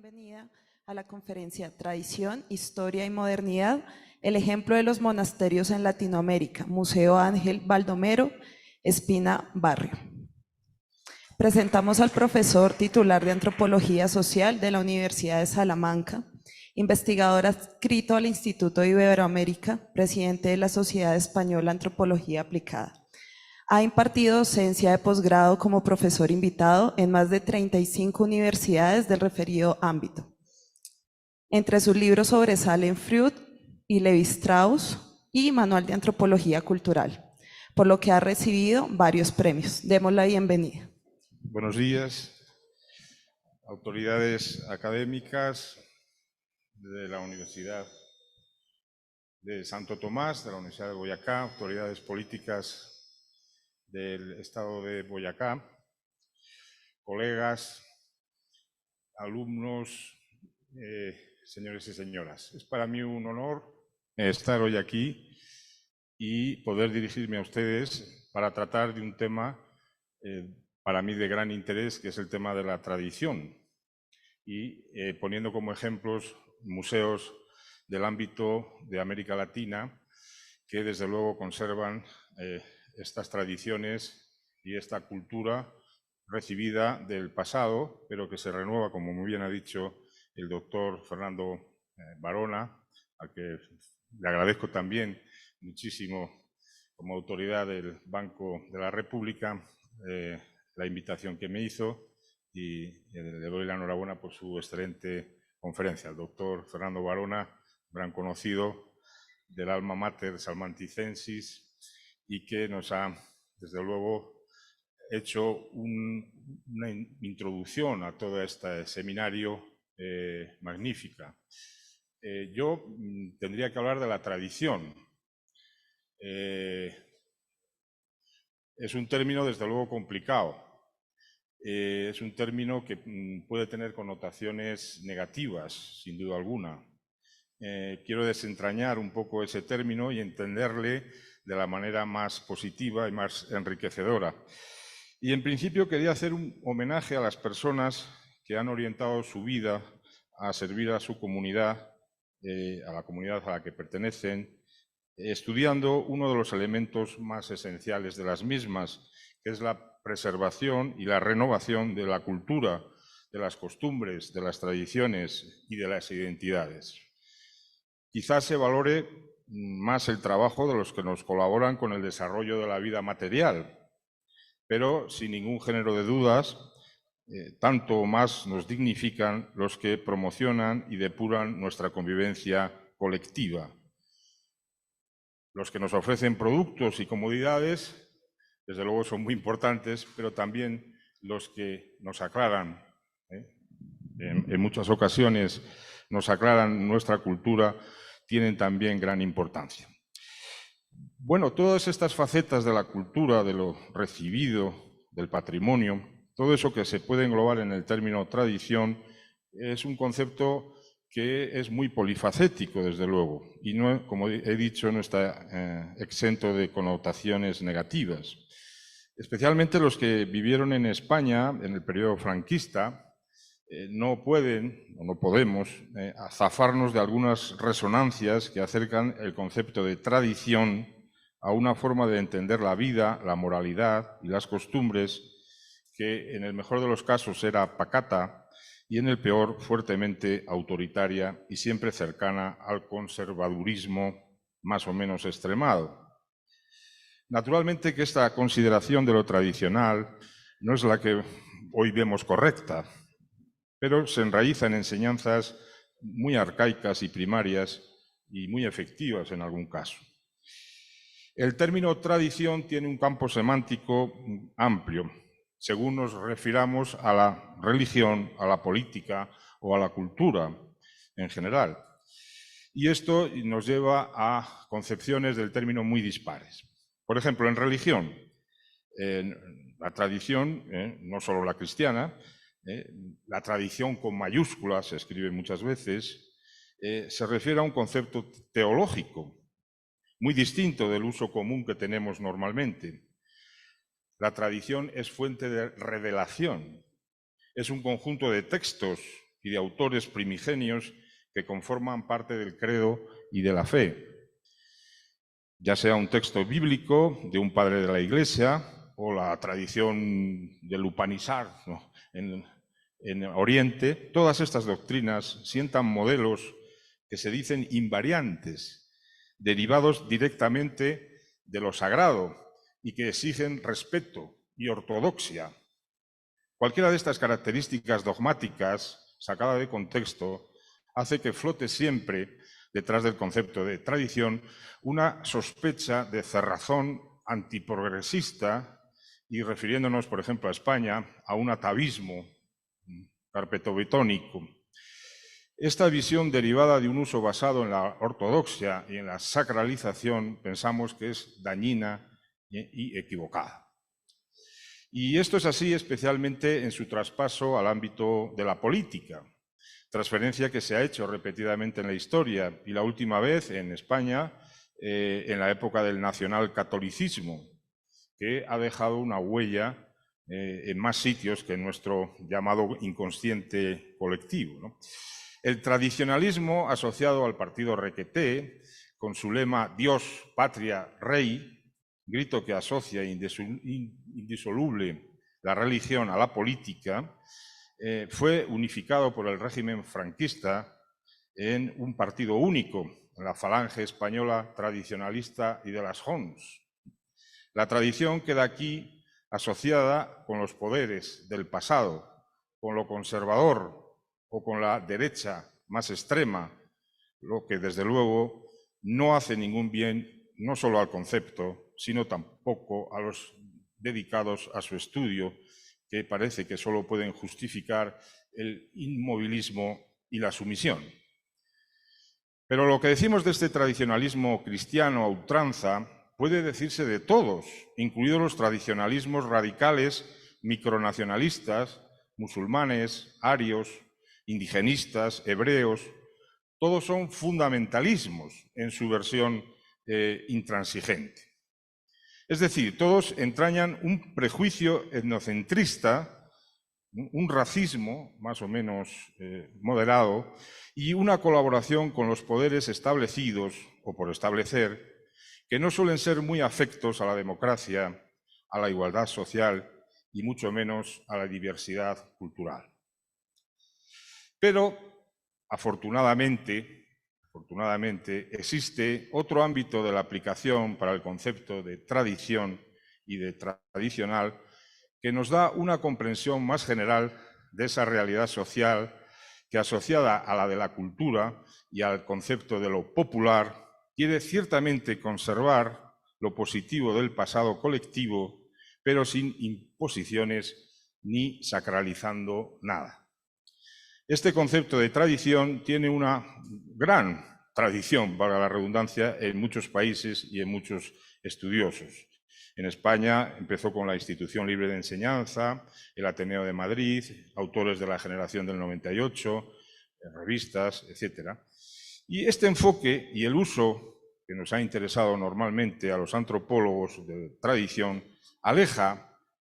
bienvenida a la conferencia Tradición, Historia y Modernidad, el ejemplo de los monasterios en Latinoamérica, Museo Ángel Baldomero, Espina Barrio. Presentamos al profesor titular de Antropología Social de la Universidad de Salamanca, investigador adscrito al Instituto Iberoamérica, presidente de la Sociedad Española Antropología Aplicada. Ha impartido docencia de posgrado como profesor invitado en más de 35 universidades del referido ámbito. Entre sus libros sobresalen Freud y Levi-Strauss y Manual de Antropología Cultural, por lo que ha recibido varios premios. Demos la bienvenida. Buenos días, autoridades académicas de la Universidad de Santo Tomás, de la Universidad de Boyacá, autoridades políticas del Estado de Boyacá, colegas, alumnos, señores y señoras. Es para mí un honor estar hoy aquí y poder dirigirme a ustedes para tratar de un tema para mí de gran interés, que es el tema de la tradición, y poniendo como ejemplos museos del ámbito de América Latina que desde luego conservan estas tradiciones y esta cultura recibida del pasado, pero que se renueva, como muy bien ha dicho el doctor Fernando Barona, al que le agradezco también muchísimo como autoridad del Banco de la República la invitación que me hizo, y le doy la enhorabuena por su excelente conferencia. El doctor Fernando Barona, gran conocido del alma mater salmanticensis, y que nos ha, desde luego, hecho una introducción a todo este seminario magnífica. Yo tendría que hablar de la tradición. Es un término, desde luego, complicado. Es un término que puede tener connotaciones negativas, sin duda alguna. Quiero desentrañar un poco ese término y entenderle de la manera más positiva y más enriquecedora. Y en principio quería hacer un homenaje a las personas que han orientado su vida a servir a su comunidad, a la comunidad a la que pertenecen, estudiando uno de los elementos más esenciales de las mismas, que es la preservación y la renovación de la cultura, de las costumbres, de las tradiciones y de las identidades. Quizás se valore más el trabajo de los que nos colaboran con el desarrollo de la vida material, pero sin ningún género de dudas, tanto o más nos dignifican los que promocionan y depuran nuestra convivencia colectiva. Los que nos ofrecen productos y comodidades, desde luego son muy importantes, pero también los que nos aclaran, en muchas ocasiones nos aclaran nuestra cultura, tienen también gran importancia. Bueno, todas estas facetas de la cultura, de lo recibido, del patrimonio, todo eso que se puede englobar en el término tradición, es un concepto que es muy polifacético, desde luego, y no, como he dicho, no está exento de connotaciones negativas. Especialmente los que vivieron en España en el periodo franquista no pueden o no podemos zafarnos de algunas resonancias que acercan el concepto de tradición a una forma de entender la vida, la moralidad y las costumbres que en el mejor de los casos era pacata y en el peor fuertemente autoritaria y siempre cercana al conservadurismo más o menos extremado. Naturalmente que esta consideración de lo tradicional no es la que hoy vemos correcta, pero se enraiza en enseñanzas muy arcaicas y primarias y muy efectivas en algún caso. El término tradición tiene un campo semántico amplio, según nos refiramos a la religión, a la política o a la cultura en general. Y esto nos lleva a concepciones del término muy dispares. Por ejemplo, en religión, la tradición, no solo la cristiana, la tradición con mayúsculas, se escribe muchas veces, se refiere a un concepto teológico, muy distinto del uso común que tenemos normalmente. La tradición es fuente de revelación, es un conjunto de textos y de autores primigenios que conforman parte del credo y de la fe, ya sea un texto bíblico de un padre de la Iglesia o la tradición del Upanishad, ¿no?, en Oriente. Todas estas doctrinas sientan modelos que se dicen invariantes, derivados directamente de lo sagrado y que exigen respeto y ortodoxia. Cualquiera de estas características dogmáticas, sacada de contexto, hace que flote siempre, detrás del concepto de tradición, una sospecha de cerrazón antiprogresista y, refiriéndonos, por ejemplo, a España, a un atavismo carpetobetónico. Esta visión derivada de un uso basado en la ortodoxia y en la sacralización pensamos que es dañina y equivocada. Y esto es así especialmente en su traspaso al ámbito de la política, transferencia que se ha hecho repetidamente en la historia y la última vez en España en la época del nacionalcatolicismo, que ha dejado una huella en más sitios que en nuestro llamado inconsciente colectivo, ¿no? El tradicionalismo asociado al partido Requeté, con su lema Dios, patria, rey, grito que asocia indisoluble la religión a la política, fue unificado por el régimen franquista en un partido único, la Falange Española Tradicionalista y de las Jons. La tradición queda aquí asociada con los poderes del pasado, con lo conservador o con la derecha más extrema, lo que desde luego no hace ningún bien no solo al concepto, sino tampoco a los dedicados a su estudio, que parece que solo pueden justificar el inmovilismo y la sumisión. Pero lo que decimos de este tradicionalismo cristiano a ultranza puede decirse de todos, incluidos los tradicionalismos radicales micronacionalistas, musulmanes, arios, indigenistas, hebreos. Todos son fundamentalismos en su versión intransigente. Es decir, todos entrañan un prejuicio etnocentrista, un racismo más o menos moderado y una colaboración con los poderes establecidos o por establecer, que no suelen ser muy afectos a la democracia, a la igualdad social y mucho menos a la diversidad cultural. Pero, afortunadamente, existe otro ámbito de la aplicación para el concepto de tradición y de tradicional que nos da una comprensión más general de esa realidad social que, asociada a la de la cultura y al concepto de lo popular, quiere ciertamente conservar lo positivo del pasado colectivo, pero sin imposiciones ni sacralizando nada. Este concepto de tradición tiene una gran tradición, valga la redundancia, en muchos países y en muchos estudiosos. En España empezó con la Institución Libre de Enseñanza, el Ateneo de Madrid, autores de la generación del 98, revistas, etc. Y este enfoque y el uso que nos ha interesado normalmente a los antropólogos de tradición aleja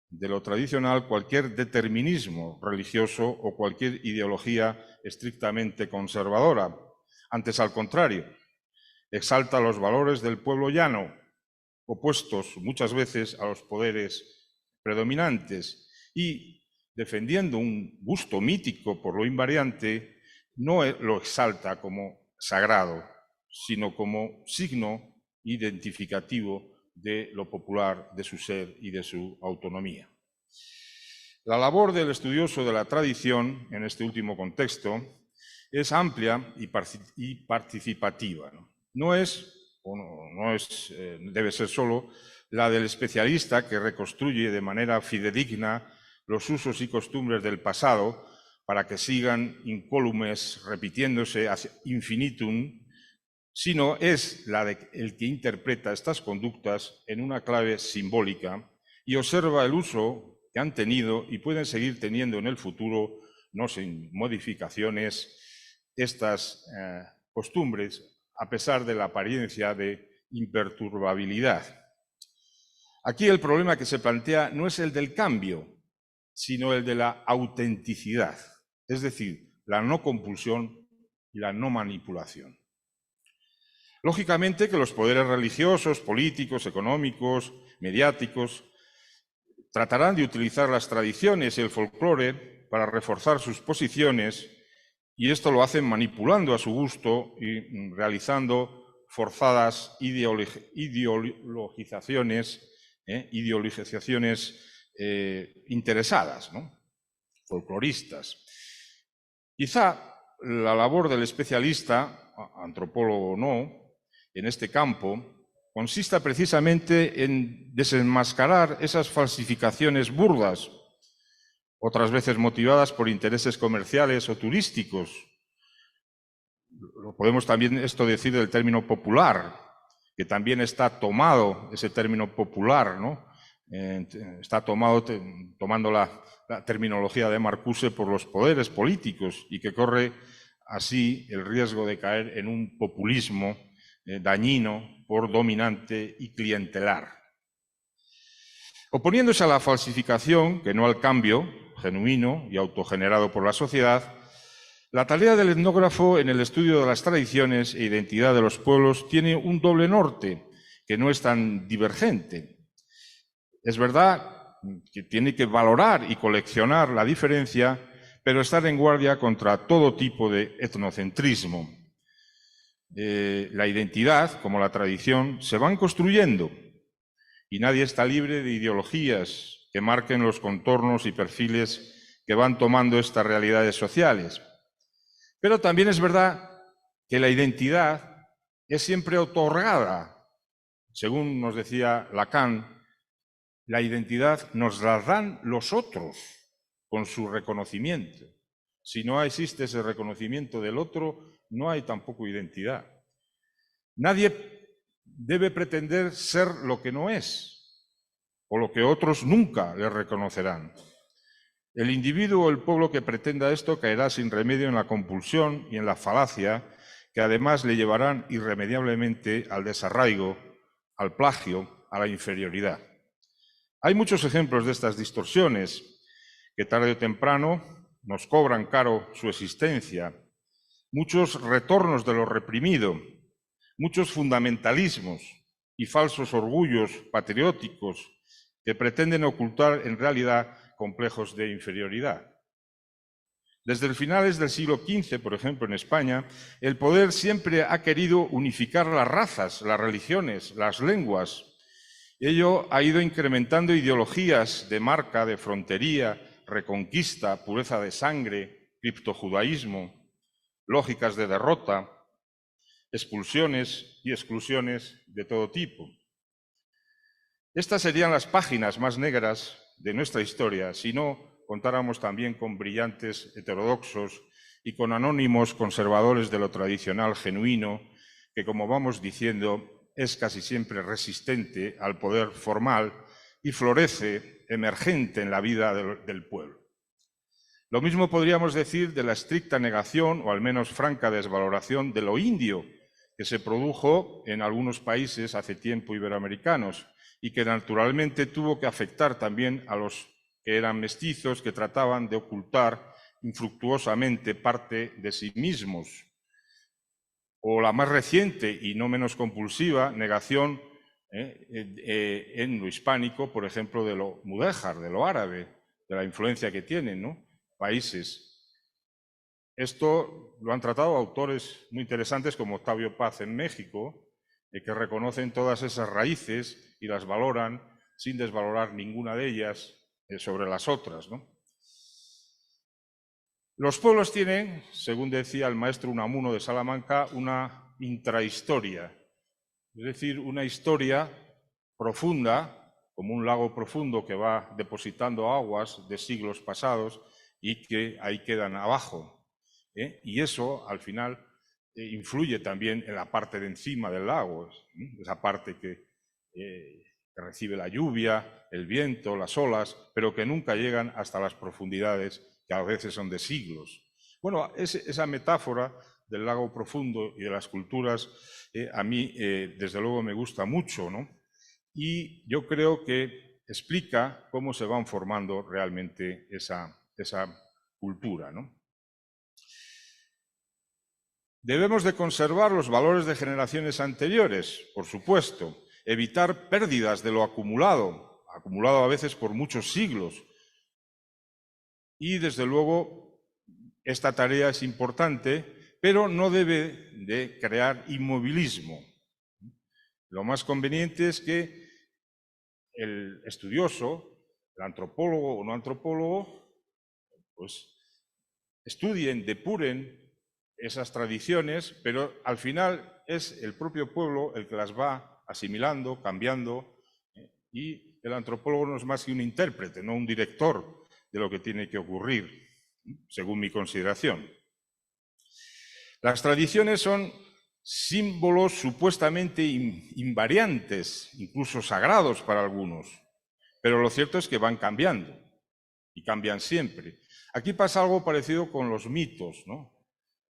de lo tradicional cualquier determinismo religioso o cualquier ideología estrictamente conservadora. Antes, al contrario, exalta los valores del pueblo llano, opuestos muchas veces a los poderes predominantes, y, defendiendo un gusto mítico por lo invariante, no lo exalta como sagrado, sino como signo identificativo de lo popular, de su ser y de su autonomía. La labor del estudioso de la tradición, en este último contexto, es amplia y participativa. Debe ser solo la del especialista que reconstruye de manera fidedigna los usos y costumbres del pasado para que sigan incólumes repitiéndose ad infinitum, sino es la de el que interpreta estas conductas en una clave simbólica y observa el uso que han tenido y pueden seguir teniendo en el futuro, no sin modificaciones, estas costumbres, a pesar de la apariencia de imperturbabilidad. Aquí el problema que se plantea no es el del cambio, sino el de la autenticidad, es decir, la no compulsión y la no manipulación. Lógicamente que los poderes religiosos, políticos, económicos, mediáticos, tratarán de utilizar las tradiciones y el folclore para reforzar sus posiciones, y esto lo hacen manipulando a su gusto y realizando forzadas ideologizaciones interesadas, ¿no? Folcloristas. Quizá la labor del especialista, antropólogo o no, en este campo, consista precisamente en desenmascarar esas falsificaciones burdas, otras veces motivadas por intereses comerciales o turísticos. Lo podemos también esto decir del término popular, que también está tomado, ese término popular, ¿no? Está tomando la terminología de Marcuse por los poderes políticos y que corre así el riesgo de caer en un populismo dañino por dominante y clientelar. Oponiéndose a la falsificación, que no al cambio genuino y autogenerado por la sociedad, la tarea del etnógrafo en el estudio de las tradiciones e identidad de los pueblos tiene un doble norte que no es tan divergente. Es verdad que tiene que valorar y coleccionar la diferencia, pero estar en guardia contra todo tipo de etnocentrismo. La identidad, como la tradición, se van construyendo y nadie está libre de ideologías que marquen los contornos y perfiles que van tomando estas realidades sociales. Pero también es verdad que la identidad es siempre otorgada. Según nos decía Lacan, la identidad nos la dan los otros con su reconocimiento. Si no existe ese reconocimiento del otro, no hay tampoco identidad. Nadie debe pretender ser lo que no es, o lo que otros nunca le reconocerán. El individuo o el pueblo que pretenda esto caerá sin remedio en la compulsión y en la falacia, que además le llevarán irremediablemente al desarraigo, al plagio, a la inferioridad. Hay muchos ejemplos de estas distorsiones que tarde o temprano nos cobran caro su existencia, muchos retornos de lo reprimido, muchos fundamentalismos y falsos orgullos patrióticos que pretenden ocultar en realidad complejos de inferioridad. Desde finales del siglo XV, por ejemplo, en España, el poder siempre ha querido unificar las razas, las religiones, las lenguas. Ello ha ido incrementando ideologías de marca, de frontería, reconquista, pureza de sangre, criptojudaísmo, lógicas de derrota, expulsiones y exclusiones de todo tipo. Estas serían las páginas más negras de nuestra historia, si no contáramos también con brillantes heterodoxos y con anónimos conservadores de lo tradicional genuino, que, como vamos diciendo, es casi siempre resistente al poder formal y florece emergente en la vida del pueblo. Lo mismo podríamos decir de la estricta negación, o al menos franca desvaloración, de lo indio, que se produjo en algunos países hace tiempo iberoamericanos y que naturalmente tuvo que afectar también a los que eran mestizos, que trataban de ocultar infructuosamente parte de sí mismos. O la más reciente y no menos compulsiva negación en lo hispánico, por ejemplo, de lo mudéjar, de lo árabe, de la influencia que tienen, ¿no?, países. Esto lo han tratado autores muy interesantes como Octavio Paz en México, que reconocen todas esas raíces y las valoran sin desvalorar ninguna de ellas sobre las otras, ¿no? Los pueblos tienen, según decía el maestro Unamuno de Salamanca, una intrahistoria, es decir, una historia profunda, como un lago profundo que va depositando aguas de siglos pasados y que ahí quedan abajo. Y eso, al final, influye también en la parte de encima del lago, esa parte que recibe la lluvia, el viento, las olas, pero que nunca llegan hasta las profundidades, que a veces son de siglos. Bueno, esa metáfora del lago profundo y de las culturas a mí, desde luego, me gusta mucho, ¿no? Y yo creo que explica cómo se van formando realmente esa cultura, ¿no? Debemos de conservar los valores de generaciones anteriores, por supuesto, evitar pérdidas de lo acumulado a veces por muchos siglos. Y, desde luego, esta tarea es importante, pero no debe de crear inmovilismo. Lo más conveniente es que el estudioso, el antropólogo o no antropólogo, pues estudien, depuren esas tradiciones, pero al final es el propio pueblo el que las va asimilando, cambiando, y el antropólogo no es más que un intérprete, no un director de lo que tiene que ocurrir, según mi consideración. Las tradiciones son símbolos supuestamente invariantes, incluso sagrados para algunos, pero lo cierto es que van cambiando, y cambian siempre. Aquí pasa algo parecido con los mitos, ¿no?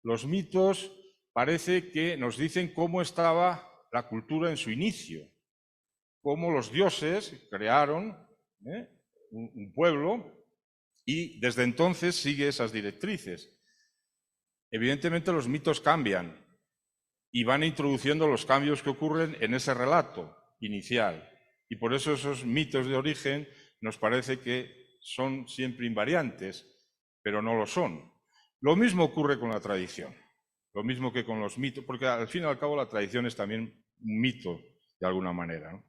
Los mitos parece que nos dicen cómo estaba la cultura en su inicio, cómo los dioses crearon un pueblo y desde entonces sigue esas directrices. Evidentemente los mitos cambian y van introduciendo los cambios que ocurren en ese relato inicial. Y por eso esos mitos de origen nos parece que son siempre invariantes, pero no lo son. Lo mismo ocurre con la tradición, lo mismo que con los mitos, porque al fin y al cabo la tradición es también un mito de alguna manera, ¿no?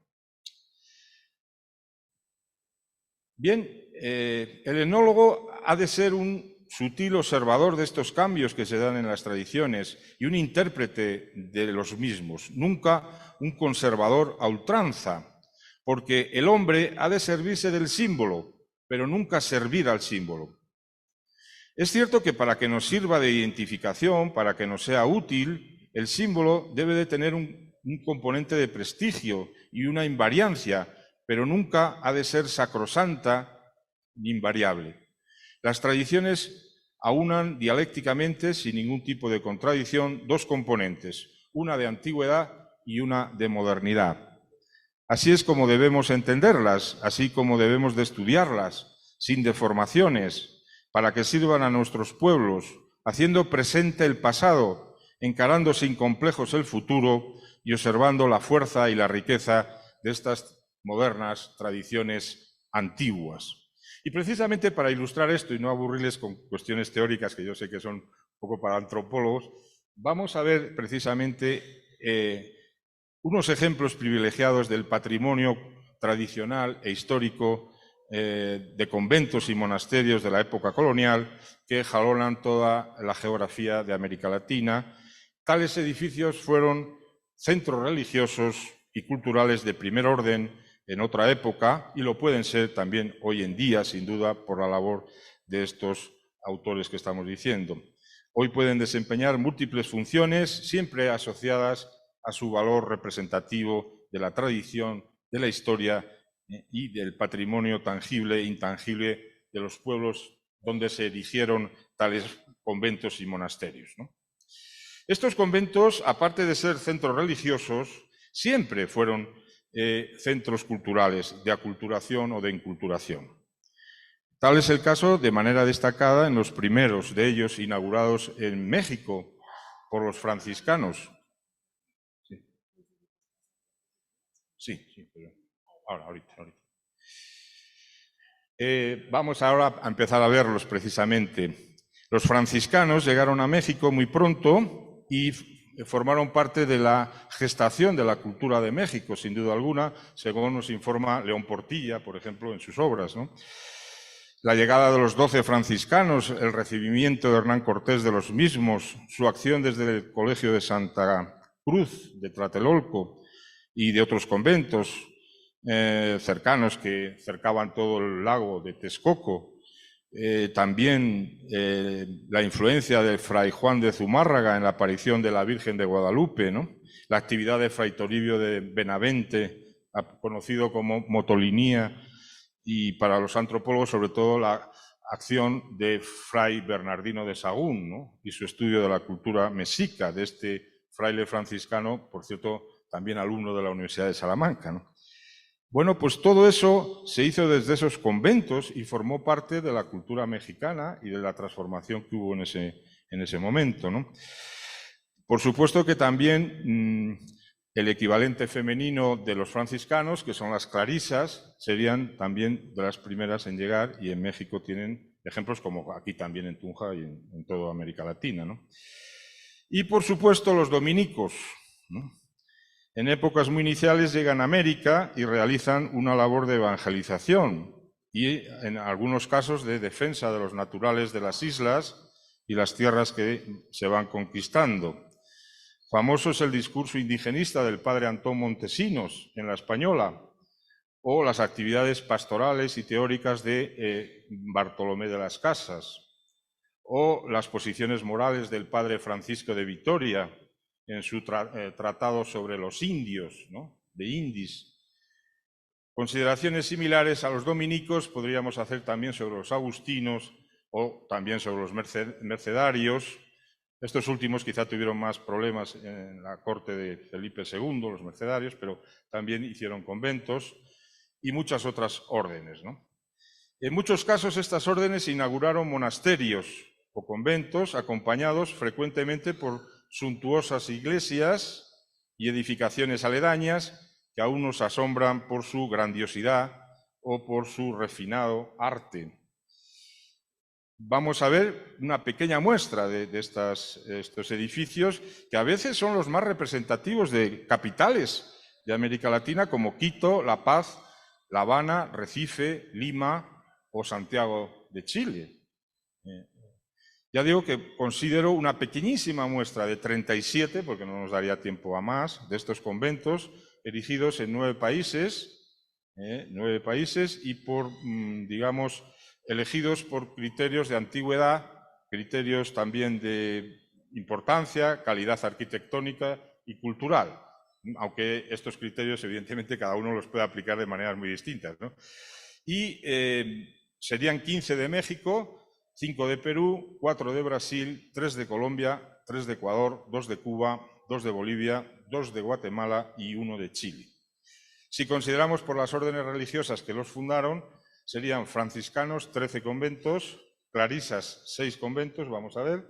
Bien, el etnólogo ha de ser un sutil observador de estos cambios que se dan en las tradiciones y un intérprete de los mismos, nunca un conservador a ultranza, porque el hombre ha de servirse del símbolo, pero nunca servir al símbolo. Es cierto que para que nos sirva de identificación, para que nos sea útil, el símbolo debe de tener un componente de prestigio y una invariancia, pero nunca ha de ser sacrosanta ni invariable. Las tradiciones aunan dialécticamente, sin ningún tipo de contradicción, dos componentes, una de antigüedad y una de modernidad. Así es como debemos entenderlas, así como debemos de estudiarlas, sin deformaciones, para que sirvan a nuestros pueblos, haciendo presente el pasado, encarando sin complejos el futuro y observando la fuerza y la riqueza de estas modernas tradiciones antiguas. Y precisamente para ilustrar esto y no aburrirles con cuestiones teóricas, que yo sé que son un poco para antropólogos, vamos a ver precisamente unos ejemplos privilegiados del patrimonio tradicional e histórico de conventos y monasterios de la época colonial que jalonan toda la geografía de América Latina. Tales edificios fueron centros religiosos y culturales de primer orden en otra época y lo pueden ser también hoy en día, sin duda, por la labor de estos autores que estamos diciendo. Hoy pueden desempeñar múltiples funciones, siempre asociadas a su valor representativo de la tradición, de la historia y del patrimonio tangible e intangible de los pueblos donde se erigieron tales conventos y monasterios, ¿no? Estos conventos, aparte de ser centros religiosos, siempre fueron centros culturales, de aculturación o de inculturación. Tal es el caso, de manera destacada, en los primeros de ellos inaugurados en México por los franciscanos. Sí, pero ahorita. Vamos ahora a empezar a verlos precisamente. Los franciscanos llegaron a México muy pronto y formaron parte de la gestación de la cultura de México, sin duda alguna, según nos informa León Portilla, por ejemplo, en sus obras, ¿no? La llegada de los 12 franciscanos, el recibimiento de Hernán Cortés de los mismos, su acción desde el Colegio de Santa Cruz de Tlatelolco y de otros conventos cercanos que cercaban todo el lago de Texcoco, también la influencia de Fray Juan de Zumárraga en la aparición de la Virgen de Guadalupe, ¿no? La actividad de Fray Toribio de Benavente, conocido como Motolinía, y para los antropólogos sobre todo la acción de Fray Bernardino de Sahagún, ¿no? Y su estudio de la cultura mexica de este fraile franciscano, por cierto, también alumno de la Universidad de Salamanca, ¿no? Bueno, pues todo eso se hizo desde esos conventos y formó parte de la cultura mexicana y de la transformación que hubo en ese momento, ¿no? Por supuesto que también el equivalente femenino de los franciscanos, que son las clarisas, serían también de las primeras en llegar, y en México tienen ejemplos como aquí también en Tunja y en toda América Latina, ¿no? Y por supuesto los dominicos, ¿no? En épocas muy iniciales llegan a América y realizan una labor de evangelización y en algunos casos de defensa de los naturales de las islas y las tierras que se van conquistando. Famoso es el discurso indigenista del padre Antón Montesinos en La Española, o las actividades pastorales y teóricas de Bartolomé de las Casas, o las posiciones morales del padre Francisco de Vitoria en su tratado sobre los indios, ¿no?, de Indis. Consideraciones similares a los dominicos podríamos hacer también sobre los agustinos o también sobre los mercedarios. Estos últimos quizá tuvieron más problemas en la corte de Felipe II, los mercedarios, pero también hicieron conventos y muchas otras órdenes, ¿no? En muchos casos estas órdenes inauguraron monasterios o conventos acompañados frecuentemente por suntuosas iglesias y edificaciones aledañas que aún nos asombran por su grandiosidad o por su refinado arte. Vamos a ver una pequeña muestra de estos edificios que a veces son los más representativos de capitales de América Latina como Quito, La Paz, La Habana, Recife, Lima o Santiago de Chile. Ya digo que considero una pequeñísima muestra de 37, porque no nos daría tiempo a más, de estos conventos erigidos en 9 países y por, digamos, elegidos por criterios de antigüedad, criterios también de importancia, calidad arquitectónica y cultural, aunque estos criterios evidentemente cada uno los puede aplicar de maneras muy distintas, ¿no? Y serían 15 de México, 5 de Perú, 4 de Brasil, 3 de Colombia, 3 de Ecuador, 2 de Cuba, 2 de Bolivia, 2 de Guatemala y 1 de Chile. Si consideramos por las órdenes religiosas que los fundaron, serían franciscanos 13 conventos, clarisas 6 conventos, vamos a ver,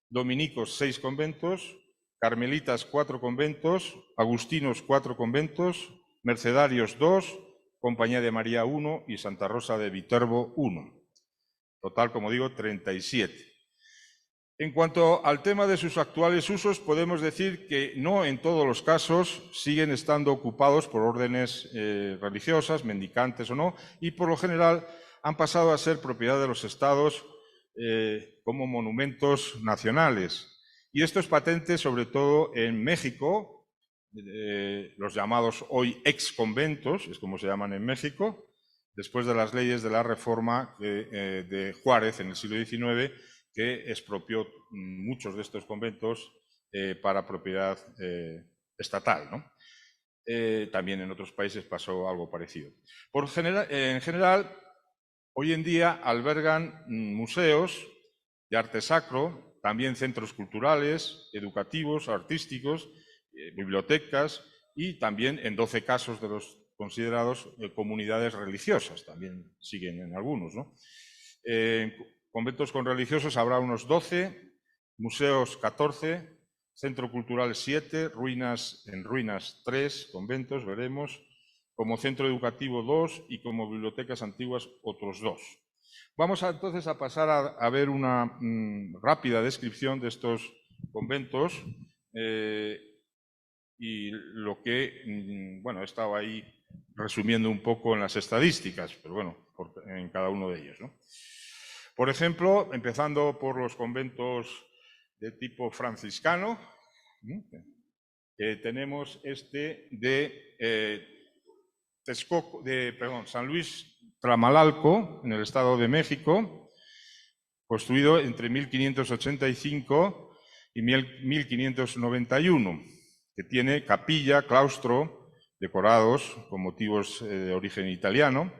dominicos 6 conventos, carmelitas 4 conventos, agustinos 4 conventos, mercedarios 2, Compañía de María 1 y Santa Rosa de Viterbo 1. Total, como digo, 37. En cuanto al tema de sus actuales usos, podemos decir que no en todos los casos siguen estando ocupados por órdenes religiosas, mendicantes o no, y por lo general han pasado a ser propiedad de los estados como monumentos nacionales. Y esto es patente sobre todo en México, los llamados hoy ex-conventos, es como se llaman en México, después de las leyes de la Reforma de Juárez en el siglo XIX, que expropió muchos de estos conventos para propiedad estatal, ¿no? También en otros países pasó algo parecido. En general, hoy en día albergan museos de arte sacro, también centros culturales, educativos, artísticos, bibliotecas y también en 12 casos de los considerados comunidades religiosas, también siguen en algunos, ¿no? Conventos con religiosos habrá unos 12, museos 14, centro cultural 7, en ruinas 3, conventos, veremos, como centro educativo 2 y como bibliotecas antiguas otros 2. Vamos entonces a pasar a ver una rápida descripción de estos conventos y lo que, bueno, he estado ahí resumiendo un poco en las estadísticas, pero bueno, en cada uno de ellos, ¿no? Por ejemplo, empezando por los conventos de tipo franciscano, tenemos este de San Luis Tramalalco, en el Estado de México, construido entre 1585 y 1591, que tiene capilla, claustro, decorados con motivos de origen italiano,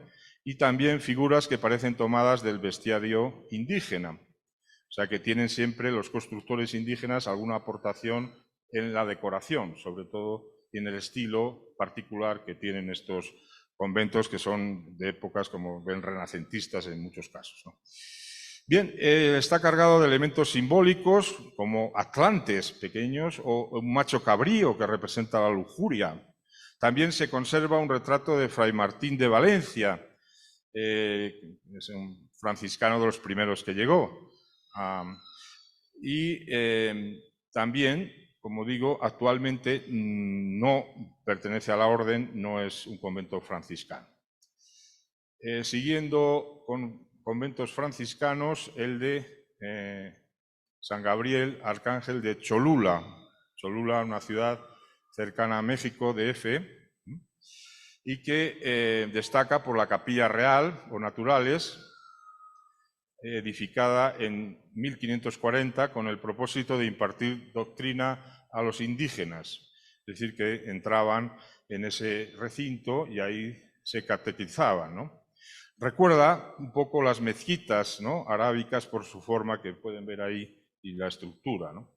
y también figuras que parecen tomadas del bestiario indígena. O sea que tienen siempre los constructores indígenas alguna aportación en la decoración, sobre todo en el estilo particular que tienen estos conventos, que son de épocas, como ven, renacentistas en muchos casos, ¿no? Bien, está cargado de elementos simbólicos como atlantes pequeños o un macho cabrío que representa la lujuria. También se conserva un retrato de Fray Martín de Valencia, es un franciscano de los primeros que llegó. También, como digo, actualmente no pertenece a la orden, no es un convento franciscano. Siguiendo con conventos franciscanos, el de San Gabriel Arcángel de Cholula. Cholula, una ciudad cercana a México, DF, y que destaca por la capilla real o naturales, edificada en 1540 con el propósito de impartir doctrina a los indígenas. Es decir, que entraban en ese recinto y ahí se catequizaban, ¿no? Recuerda un poco las mezquitas, ¿no?, arábicas por su forma que pueden ver ahí y la estructura, ¿no?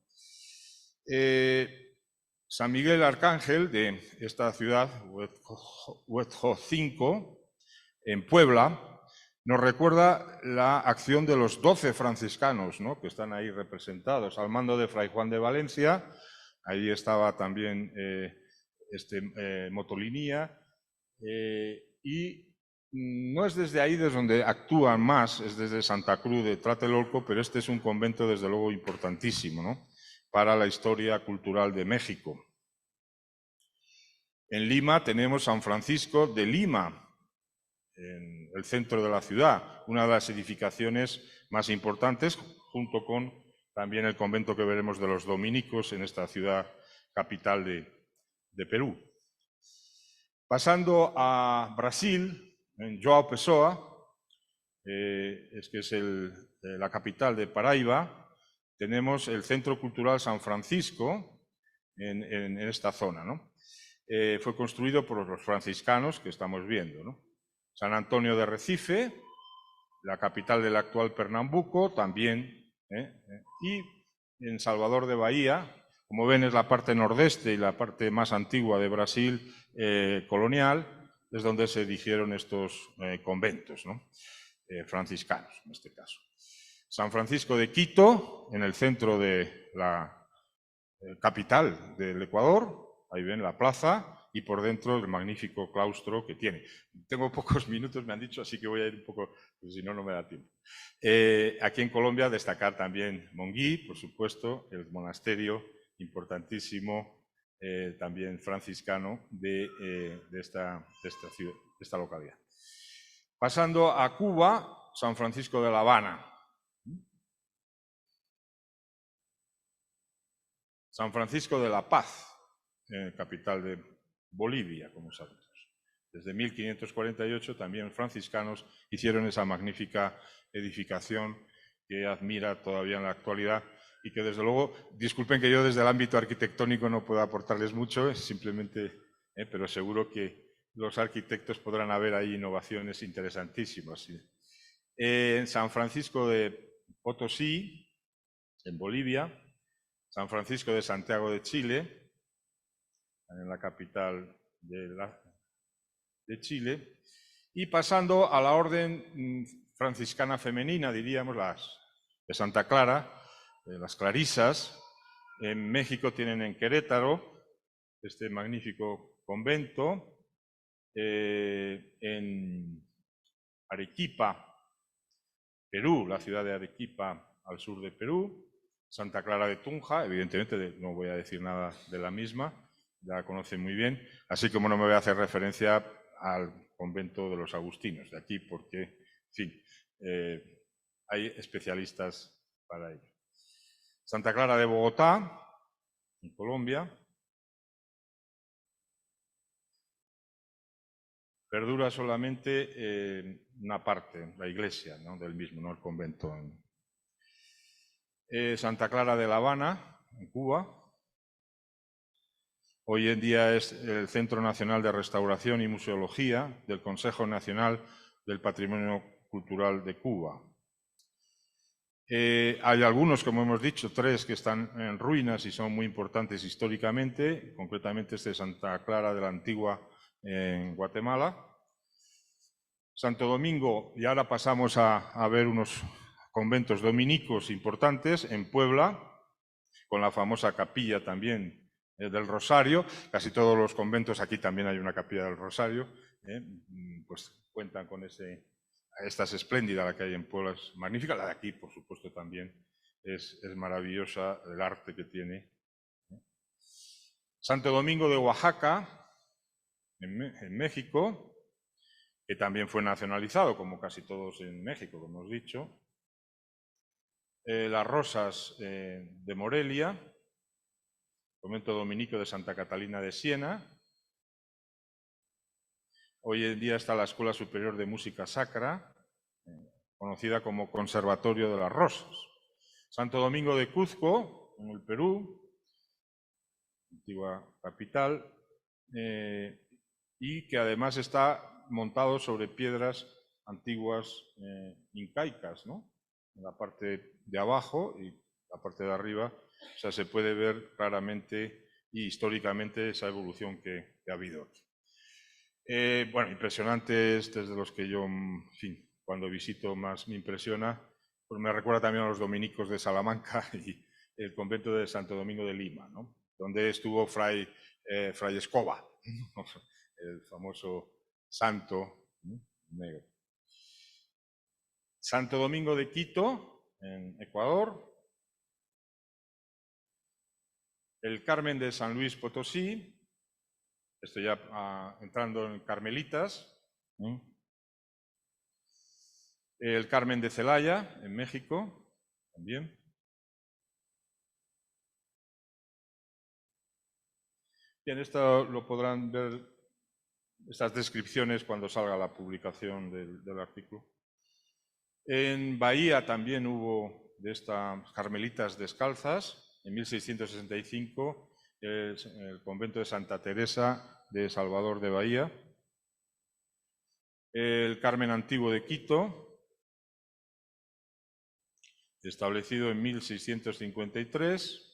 San Miguel Arcángel de esta ciudad, Huetjocinco, en Puebla, nos recuerda la acción de los 12 franciscanos, ¿no?, que están ahí representados, al mando de Fray Juan de Valencia. Ahí estaba también Motolinía, y no es desde ahí desde donde actúan más, es desde Santa Cruz de Tlatelolco, pero este es un convento desde luego importantísimo, ¿no?, para la historia cultural de México. En Lima tenemos San Francisco de Lima, en el centro de la ciudad, una de las edificaciones más importantes, junto con también el convento que veremos de los dominicos en esta ciudad capital de Perú. Pasando a Brasil, en João Pessoa, que es la capital de Paraíba, tenemos el Centro Cultural San Francisco en esta zona, ¿no? Fue construido por los franciscanos que estamos viendo, ¿no? San Antonio de Recife, la capital del actual Pernambuco, también, y en Salvador de Bahía, como ven es la parte nordeste y la parte más antigua de Brasil colonial, es donde se erigieron estos conventos, ¿no?, franciscanos en este caso. San Francisco de Quito, en el centro de la capital del Ecuador, ahí ven la plaza, y por dentro el magnífico claustro que tiene. Tengo pocos minutos, me han dicho, así que voy a ir un poco, pues si no, no me da tiempo. Aquí en Colombia destacar también Monguí, por supuesto, el monasterio importantísimo, también franciscano de esta localidad. Pasando a Cuba, San Francisco de La Habana. San Francisco de la Paz, capital de Bolivia, como sabemos. Desde 1548 también franciscanos hicieron esa magnífica edificación que admira todavía en la actualidad y que desde luego, disculpen que yo desde el ámbito arquitectónico no pueda aportarles mucho, simplemente, pero seguro que los arquitectos podrán haber ahí innovaciones interesantísimas. En San Francisco de Potosí, en Bolivia, San Francisco de Santiago de Chile, en la capital de Chile, y pasando a la orden franciscana femenina, diríamos, las de Santa Clara, las clarisas. En México tienen en Querétaro este magnífico convento, en Arequipa, Perú, la ciudad de Arequipa al sur de Perú, Santa Clara de Tunja, evidentemente no voy a decir nada de la misma, ya la conocen muy bien, así como no me voy a hacer referencia al convento de los agustinos de aquí, porque, en fin, hay especialistas para ello. Santa Clara de Bogotá, en Colombia. Perdura solamente una parte, la iglesia, ¿no?, del mismo, no el convento. Santa Clara de La Habana, en Cuba. Hoy en día es el Centro Nacional de Restauración y Museología del Consejo Nacional del Patrimonio Cultural de Cuba. Hay algunos, como hemos dicho, 3 que están en ruinas y son muy importantes históricamente, concretamente este de Santa Clara de la Antigua en Guatemala. Santo Domingo, y ahora pasamos a ver unos conventos dominicos importantes en Puebla, con la famosa capilla también del Rosario. Casi todos los conventos, aquí también hay una capilla del Rosario, pues cuentan con esta es espléndida, la que hay en Puebla es magnífica, la de aquí, por supuesto, también es maravillosa, el arte que tiene. Santo Domingo de Oaxaca, en México, que también fue nacionalizado, como casi todos en México, como hemos dicho. Las Rosas de Morelia, convento dominico de Santa Catalina de Siena. Hoy en día está la Escuela Superior de Música Sacra, conocida como Conservatorio de las Rosas. Santo Domingo de Cuzco, en el Perú, antigua capital, y que además está montado sobre piedras antiguas incaicas, ¿no? En la parte de abajo y la parte de arriba, o sea, se puede ver claramente y históricamente esa evolución que ha habido aquí. Bueno, impresionantes, desde los que yo, en fin, cuando visito más me impresiona, pues me recuerda también a los dominicos de Salamanca y el convento de Santo Domingo de Lima, ¿no? Donde estuvo Fray Escoba, el famoso santo, ¿no?, negro. Santo Domingo de Quito, en Ecuador. El Carmen de San Luis Potosí. Estoy ya entrando en Carmelitas. El Carmen de Celaya, en México, también. Bien, esto lo podrán ver, estas descripciones, cuando salga la publicación del artículo. En Bahía también hubo de estas carmelitas descalzas. En 1665, el convento de Santa Teresa de Salvador de Bahía. El Carmen Antiguo de Quito, establecido en 1653.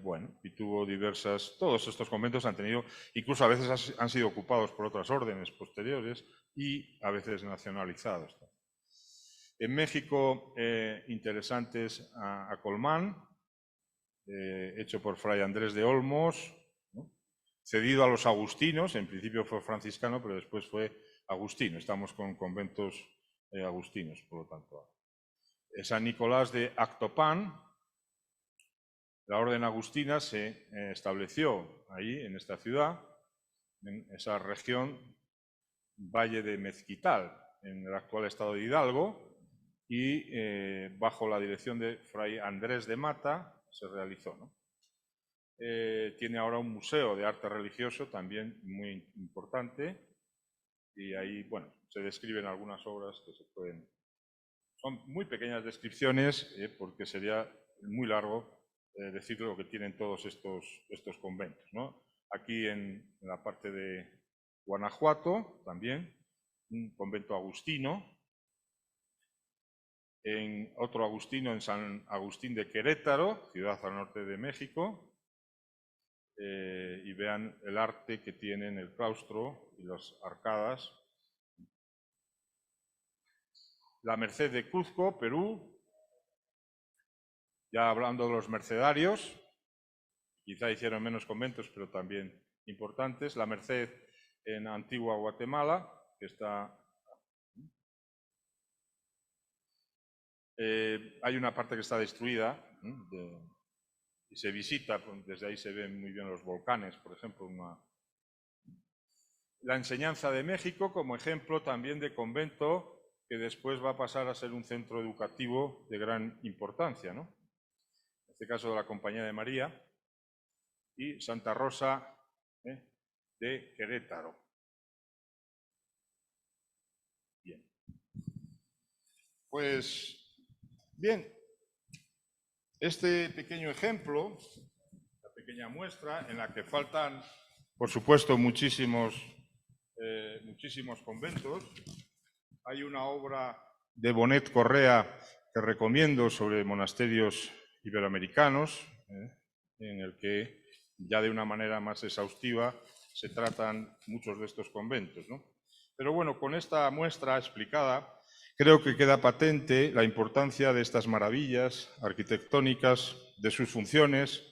Bueno, y tuvo diversas... Todos estos conventos han tenido, incluso a veces han sido ocupados por otras órdenes posteriores y a veces nacionalizados. En México, interesantes a Colmán, hecho por Fray Andrés de Olmos, ¿no?, cedido a los agustinos, en principio fue franciscano, pero después fue agustino. Estamos con conventos agustinos, por lo tanto. San Nicolás de Actopan, la orden agustina se estableció ahí, en esta ciudad, en esa región, Valle de Mezquital, en el actual estado de Hidalgo, y bajo la dirección de Fray Andrés de Mata se realizó, ¿no? Tiene ahora un museo de arte religioso también muy importante, y ahí, bueno, se describen algunas obras que se pueden... Son muy pequeñas descripciones, porque sería muy largo decir lo que tienen todos estos conventos, ¿no? Aquí en la parte de Guanajuato también, un convento agustino. En otro agustino en San Agustín de Querétaro, ciudad al norte de México. Y vean el arte que tienen el claustro y las arcadas. La Merced de Cuzco, Perú. Ya hablando de los mercedarios, quizá hicieron menos conventos, pero también importantes. La Merced en Antigua Guatemala, que está... hay una parte que está destruida, y se visita, desde ahí se ven muy bien los volcanes, por ejemplo. La Enseñanza de México, como ejemplo también de convento, que después va a pasar a ser un centro educativo de gran importancia, ¿no? En este caso de la Compañía de María. Y Santa Rosa de Querétaro. Bien. Pues, bien, este pequeño ejemplo, la pequeña muestra, en la que faltan, por supuesto, muchísimos conventos. Hay una obra de Bonet Correa que recomiendo sobre monasterios iberoamericanos, en el que ya de una manera más exhaustiva se tratan muchos de estos conventos, ¿no? Pero bueno, con esta muestra explicada, Creo que queda patente la importancia de estas maravillas arquitectónicas, de sus funciones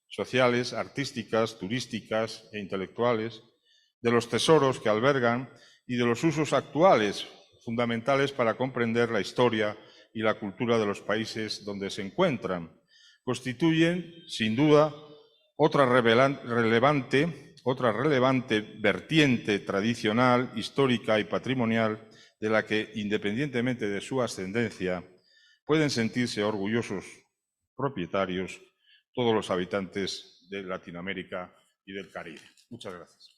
sociales, artísticas, turísticas e intelectuales, de los tesoros que albergan y de los usos actuales fundamentales para comprender la historia y la cultura de los países donde se encuentran. Constituyen, sin duda, otra relevante vertiente tradicional, histórica y patrimonial de la que, independientemente de su ascendencia, pueden sentirse orgullosos propietarios todos los habitantes de Latinoamérica y del Caribe. Muchas gracias.